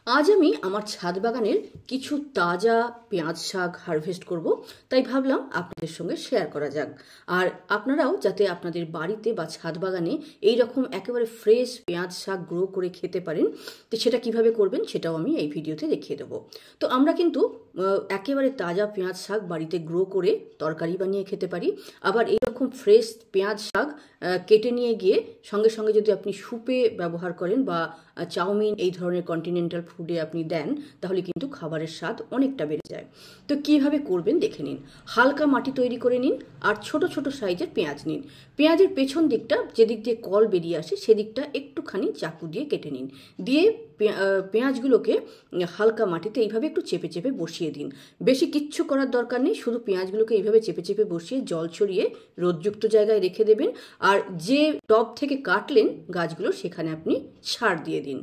আজ আমি আমার ছাদ বাগানের কিছু তাজা পেঁয়াজ শাক হারভেস্ট করব, তাই ভাবলাম আপনাদের সঙ্গে শেয়ার করা যাক। আর আপনারাও যাতে আপনাদের বাড়িতে বা ছাদ বাগানে এই রকম একেবারে ফ্রেশ পেঁয়াজ শাক গ্রো করে খেতে পারেন, তো সেটা কিভাবে করবেন সেটাও আমি এই ভিডিওতে দেখিয়ে দেবো। তো আমরা কিন্তু একেবারে তাজা পেঁয়াজ শাক বাড়িতে গ্রো করে তরকারি বানিয়ে খেতে পারি। আবার এইরকম ফ্রেশ পেঁয়াজ শাক কেটে নিয়ে গিয়ে সঙ্গে সঙ্গে যদি আপনি স্যুপে ব্যবহার করেন বা চাউমিন এই ধরনের কন্টিনেন্টাল ফুডে আপনি দেন, তাহলে কিন্তু খাবারের স্বাদ অনেকটা বেড়ে যায়। তো কিভাবে করবেন দেখে নিন। হালকা মাটি তৈরি করে নিন আর ছোট ছোট সাইজের পেঁয়াজ নিন। পেঁয়াজের পেছন দিকটা যেদিক দিয়ে কল বেরিয়ে আসে সেদিকটা একটুখানি চাকু দিয়ে কেটে নিন। দিয়ে পেঁয়াজগুলোকে হালকা মাটিতে এইভাবে একটু চেপে চেপে বসিয়ে দিন। বেশি কিচ্ছু করার দরকার নেই, শুধু পেঁয়াজগুলোকে এইভাবে চেপে চেপে বসিয়ে জল ছড়িয়ে রোদযুক্ত জায়গায় রেখে দেবেন। আর যে টব থেকে কাটলেন গাছগুলো সেখানে আপনি সার দিয়ে দিন।